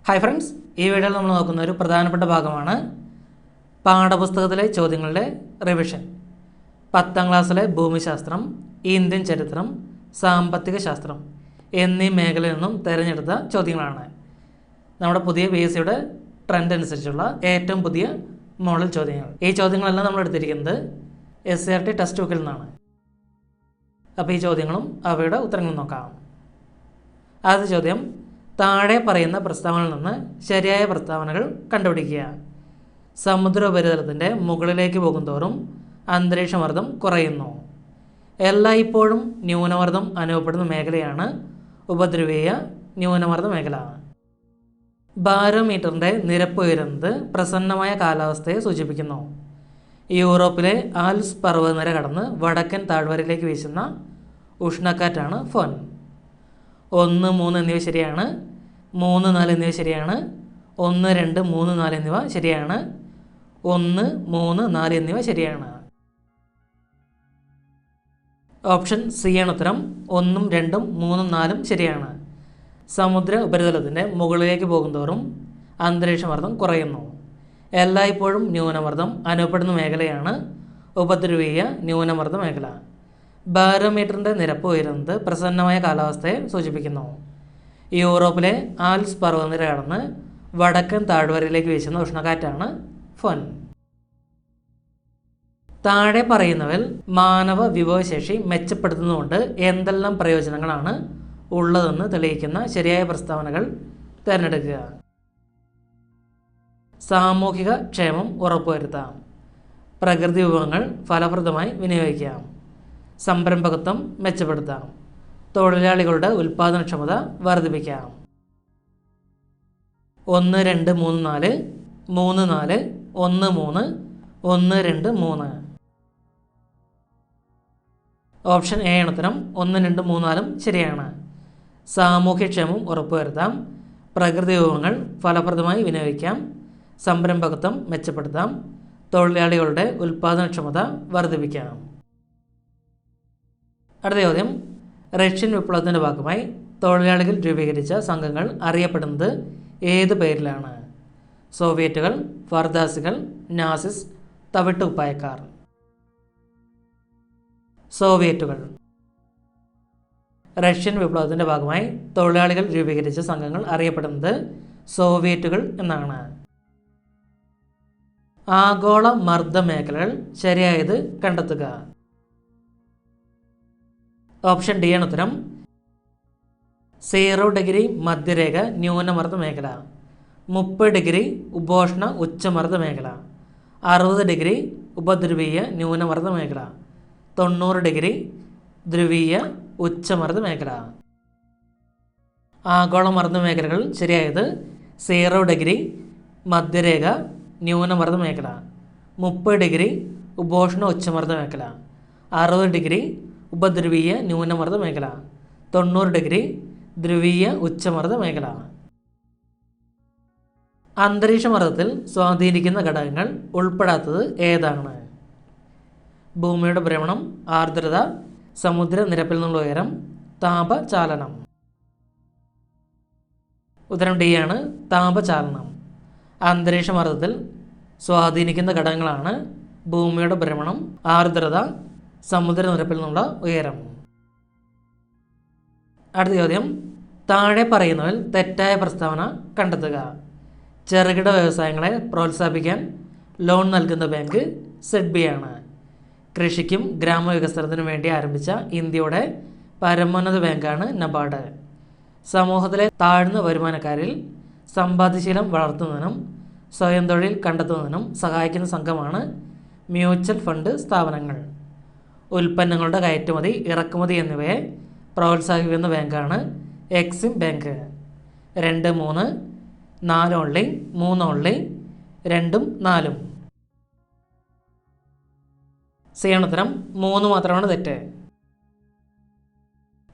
Hi friends, ഈ വീഡിയോയിൽ നമ്മൾ നോക്കുന്ന ഒരു പ്രധാനപ്പെട്ട ഭാഗമാണ് പാഠപുസ്തകത്തിലെ ചോദ്യങ്ങളുടെ റിവിഷൻ. 10ാം ക്ലാസ്സിലെ ഭൂമിശാസ്ത്രം, ഇന്ത്യൻ ചരിത്രം, സാമ്പത്തിക ശാസ്ത്രം എന്നീ മേഖലയിൽ നിന്നും തിരഞ്ഞെടുത്ത ചോദ്യങ്ങളാണ്. നമ്മുടെ പുതിയ PSCയുടെ ട്രെൻഡ് അനുസരിച്ചുള്ള ഏറ്റവും പുതിയ മോഡൽ ചോദ്യങ്ങൾ. ഈ ചോദ്യങ്ങളെല്ലാം നമ്മൾ എടുത്തിരിക്കുന്നത് SCERT ടെക്സ്റ്റ് ബുക്കിൽ നിന്നാണ്. അപ്പോൾ ഈ ചോദ്യങ്ങളും അവയുടെ ഉത്തരങ്ങളും നോക്കാം. ആദ്യ ചോദ്യം, താഴെ പറയുന്ന പ്രസ്താവനയിൽ നിന്ന് ശരിയായ പ്രസ്താവനകൾ കണ്ടുപിടിക്കുക. സമുദ്ര ഉപരിതലത്തിൻ്റെ മുകളിലേക്ക് പോകുന്തോറും അന്തരീക്ഷമർദ്ദം കുറയുന്നു. എല്ലായ്പ്പോഴും ന്യൂനമർദ്ദം അനുഭവപ്പെടുന്ന മേഖലയാണ് ഉപദ്രവീയ ന്യൂനമർദ്ദ മേഖല. ബാരോമീറ്ററിൻ്റെ നിരപ്പ് ഉയരുന്നത് പ്രസന്നമായ കാലാവസ്ഥയെ സൂചിപ്പിക്കുന്നു. യൂറോപ്പിലെ ആൽപ്സ് പർവ്വതനിര കടന്ന് വടക്കൻ താഴ്വരയിലേക്ക് വീശുന്ന ഉഷ്ണക്കാറ്റാണ് ഫോൻ. 1, 3 എന്നിവ ശരിയാണ്. 3, 4 എന്നിവ ശരിയാണ്. 1, 2, 3, 4 എന്നിവ ശരിയാണ്. 1, 3, 4 എന്നിവ ശരിയാണ്. ഓപ്ഷൻ സി ആണ് ഉത്തരം. 1, 2, 3, 4 ശരിയാണ്. സമുദ്ര ഉപരിതലത്തിൻ്റെ മുകളിലേക്ക് പോകുന്തോറും അന്തരീക്ഷമർദ്ദം കുറയുന്നു. എല്ലായ്പ്പോഴും ന്യൂനമർദ്ദം അനുഭവപ്പെടുന്ന മേഖലയാണ് ഉപദ്രവീയ ന്യൂനമർദ്ദ മേഖല. ബാരോമീറ്ററിൻ്റെ നിരപ്പ് ഉയരുന്നത് പ്രസന്നമായ കാലാവസ്ഥയെ സൂചിപ്പിക്കുന്നു. യൂറോപ്പിലെ ആൽപ്സ് പർവ്വതനിര കടന്ന് വടക്കൻ താഴ്വരയിലേക്ക് വീശുന്ന ഉഷ്ണക്കാറ്റാണ് ഫോൻ. താഴെ പറയുന്നവൽ മാനവ വിഭവശേഷി മെച്ചപ്പെടുത്തുന്നതുകൊണ്ട് എന്തെല്ലാം പ്രയോജനങ്ങളാണ് ഉള്ളതെന്ന് തെളിയിക്കുന്ന ശരിയായ പ്രസ്താവനകൾ തിരഞ്ഞെടുക്കുക. സാമൂഹിക ക്ഷേമം ഉറപ്പുവരുത്താം. പ്രകൃതി വിഭവങ്ങൾ ഫലപ്രദമായി വിനിയോഗിക്കാം. സംരംഭകത്വം മെച്ചപ്പെടുത്താം. തൊഴിലാളികളുടെ ഉൽപ്പാദനക്ഷമത വർദ്ധിപ്പിക്കാം. 1, 2, 3, 4, 3, 4, 1, 3, 1, 2, 3. ഓപ്ഷൻ എ ആണ് ഉത്തരം. 1, 2, 3, 4 ശരിയാണ്. സാമൂഹ്യക്ഷേമം ഉറപ്പുവരുത്താം. പ്രകൃതി വിഭവങ്ങൾ ഫലപ്രദമായി വിനിയോഗിക്കാം. സംരംഭകത്വം മെച്ചപ്പെടുത്താം. തൊഴിലാളികളുടെ ഉൽപ്പാദനക്ഷമത വർദ്ധിപ്പിക്കാം. അടുത്ത ചോദ്യം, റഷ്യൻ വിപ്ലവത്തിൻ്റെ ഭാഗമായി തൊഴിലാളികൾ രൂപീകരിച്ച സംഘങ്ങൾ അറിയപ്പെടുന്നത് ഏത് പേരിലാണ്? സോവിയറ്റുകൾ, ഫർദാസികൾ, നാസിസ്, തവിട്ടുകുപ്പായക്കാർ. സോവിയറ്റുകൾ. റഷ്യൻ വിപ്ലവത്തിൻ്റെ ഭാഗമായി തൊഴിലാളികൾ രൂപീകരിച്ച സംഘങ്ങൾ അറിയപ്പെടുന്നത് സോവിയറ്റുകൾ എന്നാണ്. ആഗോള മർദ്ദ മേഖലകൾ ശരിയായത് കണ്ടെത്തുക. ഓപ്ഷൻ ഡി ആണ് ഉത്തരം. 0 ഡിഗ്രി മധ്യരേഖ ന്യൂനമർദ്ദ മേഖല, 30 ഡിഗ്രി ഉപോഷ്ണ ഉച്ചമർദ്ദ മേഖല, 60 ഡിഗ്രി ഉപദ്രവീയ ന്യൂനമർദ്ദ മേഖല, 90 ഡിഗ്രി ധ്രുവീയ ഉച്ചമർദ്ദ മേഖല. ആഗോള മർദ്ദ മേഖലകൾ ശരിയായത് 0 ഡിഗ്രി മധ്യരേഖ ന്യൂനമർദ്ദ മേഖല, 30 ഡിഗ്രി ഉപോഷ്ണ ഉച്ചമർദ്ദ മേഖല, 60 ഡിഗ്രി ഉപദ്രവീയ ന്യൂനമർദ്ദ മേഖല, 90 ഡിഗ്രി ധ്രുവീയ ഉച്ചമർദ്ദ മേഖല. അന്തരീക്ഷമർദ്ദത്തിൽ സ്വാധീനിക്കുന്ന ഘടകങ്ങൾ ഉൾപ്പെടാത്തത് ഏതാണ്? ഭൂമിയുടെ ഭ്രമണം, ആർദ്രത, സമുദ്രനിരപ്പിൽ നിന്നുള്ള ഉയരം, താപചാലനം. ഉത്തരം ഡി ആണ്, താപചാലനം. അന്തരീക്ഷമർദ്ദത്തിൽ സ്വാധീനിക്കുന്ന ഘടകങ്ങളാണ് ഭൂമിയുടെ ഭ്രമണം, ആർദ്രത, സമുദ്രനിരപ്പിൽ നിന്നുള്ള ഉയരം. അടുത്ത ചോദ്യം, താഴെ പറയുന്നതിൽ തെറ്റായ പ്രസ്താവന കണ്ടെത്തുക. ചെറുകിട വ്യവസായങ്ങളെ പ്രോത്സാഹിപ്പിക്കാൻ ലോൺ നൽകുന്ന ബാങ്ക് SEDB ആണ്. കൃഷിക്കും ഗ്രാമവികസനത്തിനും വേണ്ടി ആരംഭിച്ച ഇന്ത്യയുടെ പരമോന്നത ബാങ്കാണ് നബാർഡ്. സമൂഹത്തിലെ താഴ്ന്ന വരുമാനക്കാരിൽ സമ്പാദ്യശീലം വളർത്തുന്നതിനും സ്വയം തൊഴിൽ കണ്ടെത്തുന്നതിനും സഹായിക്കുന്ന സംഘമാണ് മ്യൂച്വൽ ഫണ്ട് സ്ഥാപനങ്ങൾ. ഉൽപ്പന്നങ്ങളുടെ കയറ്റുമതി, ഇറക്കുമതി എന്നിവയെ പ്രോത്സാഹിപ്പിക്കുന്ന ബാങ്കാണ് എക്സിം ബാങ്ക്. 2, 3, 4 ഓൺലി, 3 ഓൺലി, 2ഉം 4ഉം. സി ആണ് ഉത്തരം. 3 മാത്രമാണ് തെറ്റ്.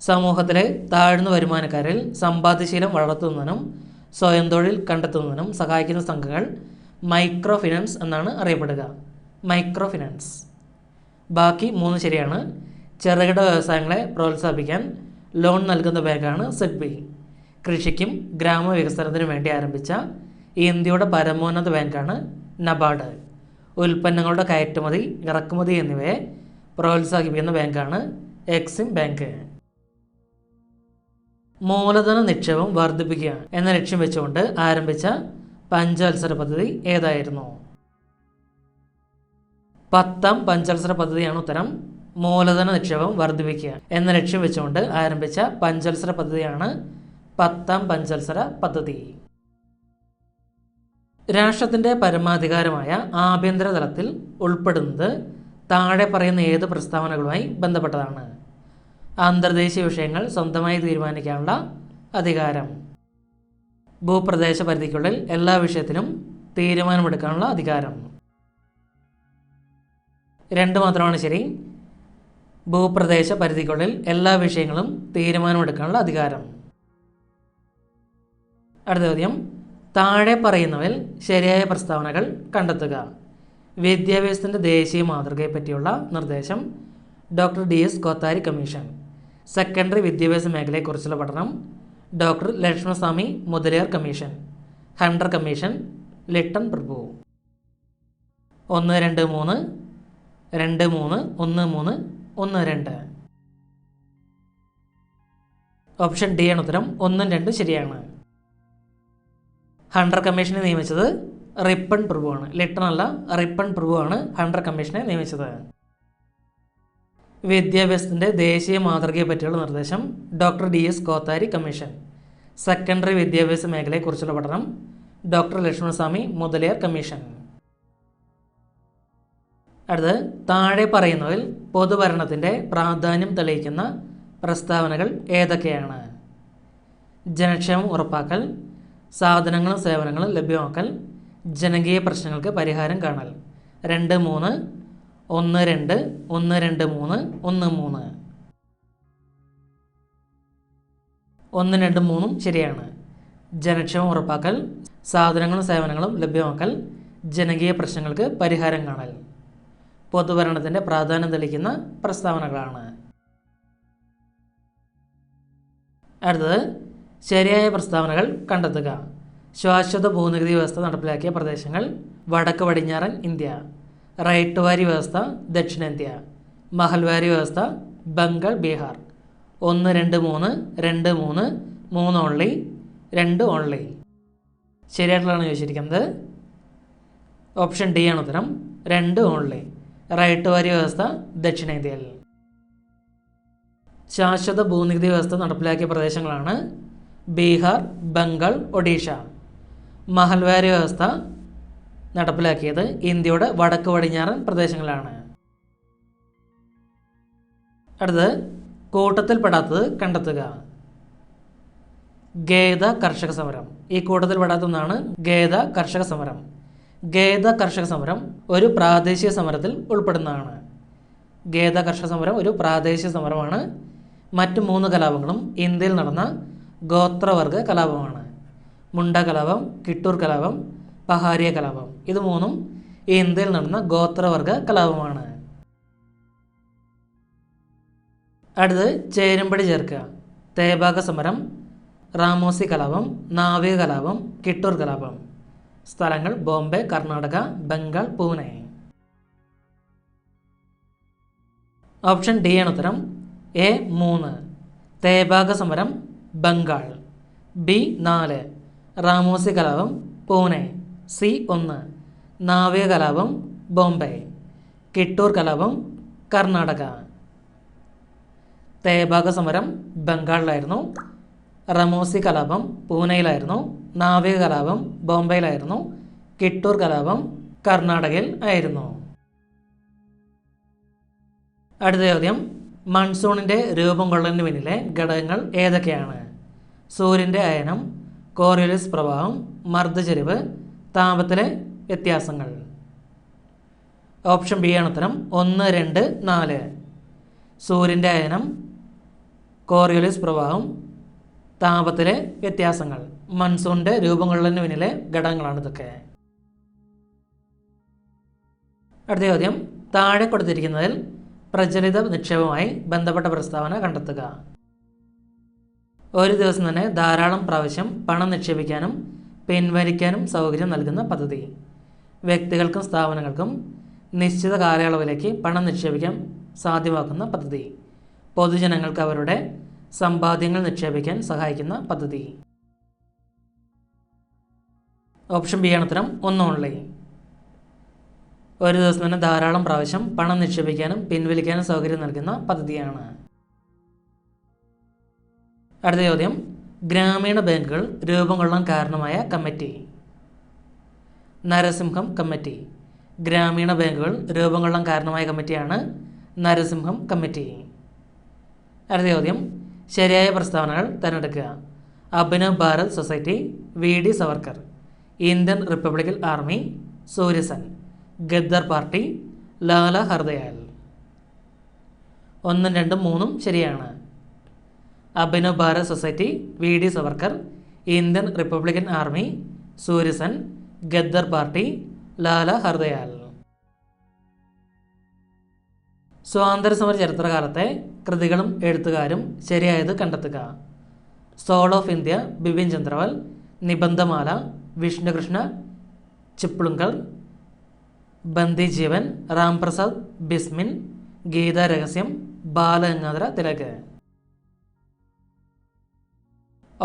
സമൂഹത്തിലെ താഴ്ന്ന വരുമാനക്കാരിൽ സമ്പാദ്യശീലം വളർത്തുന്നതിനും സ്വയം തൊഴിൽ കണ്ടെത്തുന്നതിനും സഹായിക്കുന്ന സംഘങ്ങൾ മൈക്രോ ഫിനാൻസ് എന്നാണ് അറിയപ്പെടുക. Micro finance. ബാക്കി 3 ശരിയാണ്. ചെറുകിട വ്യവസായങ്ങളെ പ്രോത്സാഹിപ്പിക്കാൻ ലോൺ നൽകുന്ന ബാങ്കാണ് SEDB. കൃഷിക്കും ഗ്രാമവികസനത്തിനും വേണ്ടി ആരംഭിച്ച ഇന്ത്യയുടെ പരമോന്നത ബാങ്കാണ് നബാർഡ്. ഉൽപ്പന്നങ്ങളുടെ കയറ്റുമതി, ഇറക്കുമതി എന്നിവയെ പ്രോത്സാഹിപ്പിക്കുന്ന ബാങ്കാണ് എക്സിം ബാങ്ക്. മൂലധന നിക്ഷേപം വർദ്ധിപ്പിക്കുക എന്ന ലക്ഷ്യം വെച്ചുകൊണ്ട് ആരംഭിച്ച പഞ്ചവത്സര പദ്ധതി ഏതായിരുന്നു? 10ാം പഞ്ചവത്സര പദ്ധതിയാണ് ഉത്തരം. മൂലധന നിക്ഷേപം വർദ്ധിപ്പിക്കുക എന്ന ലക്ഷ്യം വെച്ചുകൊണ്ട് ആരംഭിച്ച പഞ്ചവത്സര പദ്ധതിയാണ് 10ാം പഞ്ചവത്സര പദ്ധതി. രാഷ്ട്രത്തിൻ്റെ പരമാധികാരമായ ആഭ്യന്തര തലത്തിൽ ഉൾപ്പെടുന്നത് താഴെ പറയുന്ന ഏത് പ്രസ്താവനകളുമായി ബന്ധപ്പെട്ടതാണ്? അന്തർദേശീയ വിഷയങ്ങൾ സ്വന്തമായി തീരുമാനിക്കാനുള്ള അധികാരം, ഭൂപ്രദേശ പരിധിക്കുള്ളിൽ എല്ലാ വിഷയത്തിലും തീരുമാനമെടുക്കാനുള്ള അധികാരം. 2 മാത്രമാണ് ശരി. ഭൂപ്രദേശ പരിധിക്കുള്ളിൽ എല്ലാ വിഷയങ്ങളും തീരുമാനമെടുക്കാനുള്ള അധികാരം. അടുത്ത ചോദ്യം, താഴെ പറയുന്നവയിൽ ശരിയായ പ്രസ്താവനകൾ കണ്ടെത്തുക. വിദ്യാഭ്യാസത്തിൻ്റെ ദേശീയ മാതൃകയെ പറ്റിയുള്ള നിർദ്ദേശം doctor DS Kothari commission. Secondary വിദ്യാഭ്യാസ മേഖലയെക്കുറിച്ചുള്ള പഠനം doctor Lakshmanaswami Mudaliar commission. Hunter commission Lytton പ്രഭു. 1, 2, 3 2, 3 1, 3 1, 2. ഓപ്ഷൻ ഡി ആണ് ഉത്തരം. 1ഉം 2ഉം ശരിയാണ്. ഹണ്ടർ കമ്മീഷനെ നിയമിച്ചത് റിപ്പൺ പ്രഭുവാണ്. ലിട്ടൺ അല്ല, റിപ്പൺ പ്രഭുവാണ് ഹണ്ടർ കമ്മീഷനെ നിയമിച്ചത്. വിദ്യാഭ്യാസത്തിൻ്റെ ദേശീയ മാതൃകയെ പറ്റിയുള്ള നിർദ്ദേശം doctor DS Kothari commission. Secondary വിദ്യാഭ്യാസ മേഖലയെക്കുറിച്ചുള്ള പഠനം ഡോക്ടർ ലക്ഷ്മണസ്വാമി മുതലിയാർ കമ്മീഷൻ. അടുത്ത്, താഴെ പറയുന്നതിൽ പൊതുഭരണത്തിൻ്റെ പ്രാധാന്യം തെളിയിക്കുന്ന പ്രസ്താവനകൾ ഏതൊക്കെയാണ്? ജനക്ഷേമം ഉറപ്പാക്കൽ, സാധനങ്ങളും സേവനങ്ങളും ലഭ്യമാക്കൽ, ജനകീയ പ്രശ്നങ്ങൾക്ക് പരിഹാരം കാണൽ. 2, 3 1, 2 1, 2, 3 1, 3. 1, 2, 3 ശരിയാണ്. ജനക്ഷേമം ഉറപ്പാക്കൽ, സാധനങ്ങളും സേവനങ്ങളും ലഭ്യമാക്കൽ, ജനകീയ പ്രശ്നങ്ങൾക്ക് പരിഹാരം കാണൽ പൊതുഭരണത്തിൻ്റെ പ്രാധാന്യം തെളിയിക്കുന്ന പ്രസ്താവനകളാണ്. അടുത്തത്, ശരിയായ പ്രസ്താവനകൾ കണ്ടെത്തുക. ശാശ്വത ഭൂനികുതി വ്യവസ്ഥ നടപ്പിലാക്കിയ പ്രദേശങ്ങൾ വടക്ക് പടിഞ്ഞാറൻ ഇന്ത്യ. റൈറ്റ് വാരി വ്യവസ്ഥ ദക്ഷിണേന്ത്യ. മഹൽവാരി വ്യവസ്ഥ ബംഗാൾ, ബീഹാർ. 1, 2, 3 2, 3 3 only 2 only. ശരിയായിട്ടുള്ളതാണ് ചോദിച്ചിരിക്കുന്നത്. ഓപ്ഷൻ ഡി ആണ് ഉത്തരം. 2 ഓൺലി. റൈറ്റ് വാരി വ്യവസ്ഥ ദക്ഷിണേന്ത്യയിൽ. ശാശ്വത ഭൂനികുതി വ്യവസ്ഥ നടപ്പിലാക്കിയ പ്രദേശങ്ങളാണ് ബീഹാർ, ബംഗാൾ, ഒഡീഷ. മഹൽവാരി വ്യവസ്ഥ നടപ്പിലാക്കിയത് ഇന്ത്യയുടെ വടക്ക് പടിഞ്ഞാറൻ പ്രദേശങ്ങളാണ്. അടുത്തത്, കൂട്ടത്തിൽപ്പെടാത്തത് കണ്ടെത്തുക. ഗേദ കർഷക സമരം. ഈ കൂട്ടത്തിൽപ്പെടാത്ത ഒന്നാണ് ഗേദ കർഷക സമരം. ഗേദ കർഷക സമരം ഒരു പ്രാദേശിക സമരത്തിൽ ഉൾപ്പെടുന്നതാണ്. ഗേദ കർഷക സമരം ഒരു പ്രാദേശിക സമരമാണ്. മറ്റ് 3 കലാപങ്ങളും ഇന്ത്യയിൽ നടന്ന ഗോത്രവർഗ കലാപമാണ്. മുണ്ട കലാപം, കിട്ടൂർ കലാപം, പഹാരിയ കലാപം. ഇത് 3ഉം ഇന്ത്യയിൽ നടന്ന ഗോത്രവർഗ കലാപമാണ്. അടുത്ത്, ചേരുംപടി ചേർക്കുക. തേബാക സമരം, റാമോസി കലാപം, നാവിക കലാപം, കിട്ടൂർ കലാപം. സ്ഥലങ്ങൾ ബോംബെ, കർണാടക, ബംഗാൾ, പൂനെ. ഓപ്ഷൻ ഡി ആണ് ഉത്തരം. എ 3 തേബാക സമരം ബംഗാൾ. ബി 4 റാമോസി കലാപം പൂനെ. സി 1 നാവിക കലാപം ബോംബെ. കിട്ടൂർ കലാപം കർണാടക. തേബാക സമരം ബംഗാളിലായിരുന്നു. റാമോസി കലാപം പൂനെയിലായിരുന്നു. നാവിക കലാപം ബോംബെയിലായിരുന്നു. കിട്ടൂർ കലാപം കർണാടകയിൽ ആയിരുന്നു. അടുത്ത ചോദ്യം, മൺസൂണിൻ്റെ രൂപം കൊള്ളലിന് പിന്നിലെ ഘടകങ്ങൾ ഏതൊക്കെയാണ്? സൂര്യൻ്റെ അയനം, കോറിയോലിസ് പ്രവാഹം, മർദ്ദചരിവ്, താപത്തിലെ വ്യത്യാസങ്ങൾ. ഓപ്ഷൻ ബി ആണ് ഉത്തരം. 1, 2, 4 സൂര്യൻ്റെ അയനം, കോറിയോലിസ് പ്രവാഹം, താപത്തിലെ വ്യത്യാസങ്ങൾ. മൺസൂണിൻ്റെ രൂപം കൊള്ളലിന് പിന്നിലെ ഘടകങ്ങളാണ് ഇതൊക്കെ. അടുത്ത ചോദ്യം, താഴെ കൊടുത്തിരിക്കുന്നതിൽ പ്രചലിത നിക്ഷേപവുമായി ബന്ധപ്പെട്ട പ്രസ്താവന കണ്ടെത്തുക. ഒരു ദിവസം തന്നെ ധാരാളം പ്രാവശ്യം പണം നിക്ഷേപിക്കാനും പിൻവലിക്കാനും സൗകര്യം നൽകുന്ന പദ്ധതി. വ്യക്തികൾക്കും സ്ഥാപനങ്ങൾക്കും നിശ്ചിത കാലയളവിലേക്ക് പണം നിക്ഷേപിക്കാൻ സാധ്യമാക്കുന്ന പദ്ധതി. പൊതുജനങ്ങൾക്ക് അവരുടെ സമ്പാദ്യങ്ങൾ നിക്ഷേപിക്കാൻ സഹായിക്കുന്ന പദ്ധതി. ഓപ്ഷൻ ബി ആണ് ഉത്തരം. 1 ഓൺലൈൻ. ഒരു ദിവസം തന്നെ ധാരാളം പ്രാവശ്യം പണം നിക്ഷേപിക്കാനും പിൻവലിക്കാനും സൗകര്യം നൽകുന്ന പദ്ധതിയാണ്. അടുത്ത ചോദ്യം, ഗ്രാമീണ ബാങ്കുകൾ രൂപം കൊള്ളാൻ കാരണമായ കമ്മിറ്റി. നരസിംഹം കമ്മിറ്റി. ഗ്രാമീണ ബാങ്കുകൾ രൂപം കൊള്ളാൻ കാരണമായ കമ്മിറ്റിയാണ് നരസിംഹം കമ്മിറ്റി. അടുത്ത ചോദ്യം, ശരിയായ പ്രസ്താവനകൾ തിരഞ്ഞെടുക്കുക. Abhinav Bharat society, VD Savarkar, Indian republican army, Suryasen, Ghadar party, Lala Hardayal. 1, 2, 3 ശരിയാണ്. Abhinav Bharat society, VD Savarkar, Indian republican army, Suryasen, Ghadar party, Lala Hardayal. സ്വാതന്ത്ര്യസമര ചരിത്രകാലത്തെ കൃതികളും എഴുത്തുകാരും ശരിയായത് കണ്ടെത്തുക. Soul of India, Bipin Chandrapal, Nibandhamala, Vishnukrishna Chiplunkar, Bandi Jeevan, Ramprasad Bismil, Gita Rahasya, Balagangadhara Tilak.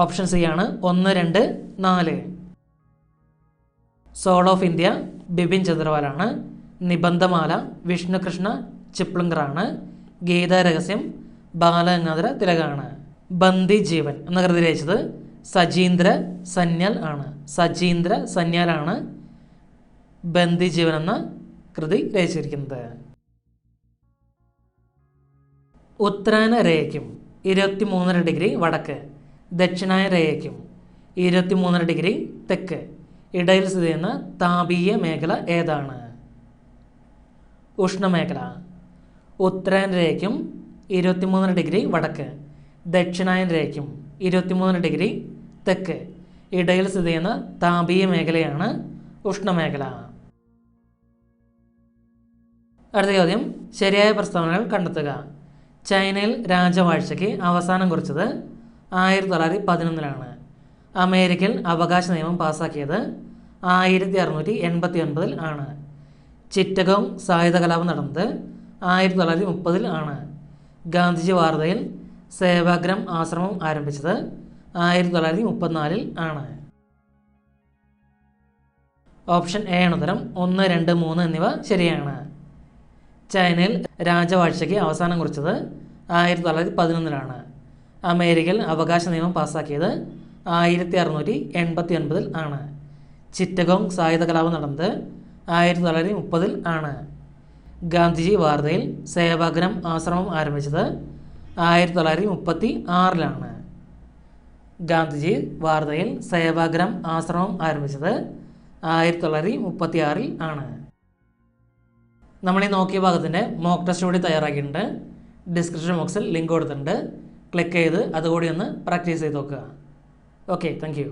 Option C ആണ് 1, 2, 4. സോൾ ഓഫ് ഇന്ത്യ ബിപിൻ ചന്ദ്രപാലാണ്. നിബന്ധമാല വിഷ്ണുകൃഷ്ണ ചിപ്ലുങ്കറാണ്. ഗീതാ രഹസ്യം ബാലഗംഗാധര തിലകാണ്. ബന്ദി ജീവൻ എന്ന കൃതി രചിച്ചത് സജീന്ദ്ര സന്യാൽ ആണ്. സജീന്ദ്ര സന്യാലാണ് ബന്ദി ജീവൻ എന്ന കൃതി രചിച്ചിരിക്കുന്നത്. ഉത്തരായന രേഖയ്ക്കും 23.5 ഡിഗ്രി വടക്ക്, ദക്ഷിണായന രേഖയ്ക്കും 23.5 ഡിഗ്രി തെക്ക് ഇടയിൽ സ്ഥിതി ചെയ്യുന്ന താപീയ മേഖല ഏതാണ്? ഉഷ്ണമേഖല. ഉത്തരായന രേഖയ്ക്കും 23.5 ഡിഗ്രി വടക്ക്, ദക്ഷിണായന രേഖയ്ക്കും 23.5 ഡിഗ്രി തെക്ക് ഇടയിൽ സ്ഥിതി ചെയ്യുന്ന താപീയ മേഖലയാണ് ഉഷ്ണമേഖല. അടുത്ത ചോദ്യം, ശരിയായ പ്രസ്താവനകൾ കണ്ടെത്തുക. ചൈനയിൽ രാജവാഴ്ചയ്ക്ക് അവസാനം കുറിച്ചത് 1911 അമേരിക്കയിൽ അവകാശ നിയമം പാസാക്കിയത് 1689 ആണ്. ചിറ്റഗോങ് സായുധ കലാപം നടന്നത് 1930 ആണ്. ഗാന്ധിജി വാർധയിൽ സേവാഗ്രാം ആശ്രമം ആരംഭിച്ചത് 1934 ആണ്. ഓപ്ഷൻ എ ആണ് ഉത്തരം. 1, 2, 3 എന്നിവ ശരിയാണ്. ചൈനയിൽ രാജവാഴ്ചയ്ക്ക് അവസാനം കുറിച്ചത് 1911 അമേരിക്കയിൽ അവകാശ നിയമം പാസാക്കിയത് 1689 ആണ്. ചിറ്റഗോങ് സായുധ കലാപം നടന്നത് 1930 ആണ്. ഗാന്ധിജി വാർധയിൽ സേവാഗ്രാം ആശ്രമം ആരംഭിച്ചത് 1936 ഗാന്ധിജി വാർധയിൽ സേവാഗ്രാം ആശ്രമം ആരംഭിച്ചത് 1936 ആണ്. നമ്മൾ ഈ നോക്കിയ ഭാഗത്തിൻ്റെ മോക്ക് ടെസ്റ്റ് കൂടി തയ്യാറാക്കിയിട്ടുണ്ട്. ഡിസ്ക്രിപ്ഷൻ ബോക്സിൽ ലിങ്ക് കൊടുത്തിട്ടുണ്ട്. ക്ലിക്ക് ചെയ്ത് അതുകൂടി ഒന്ന് പ്രാക്ടീസ് ചെയ്ത് നോക്കുക. Okay, thank you.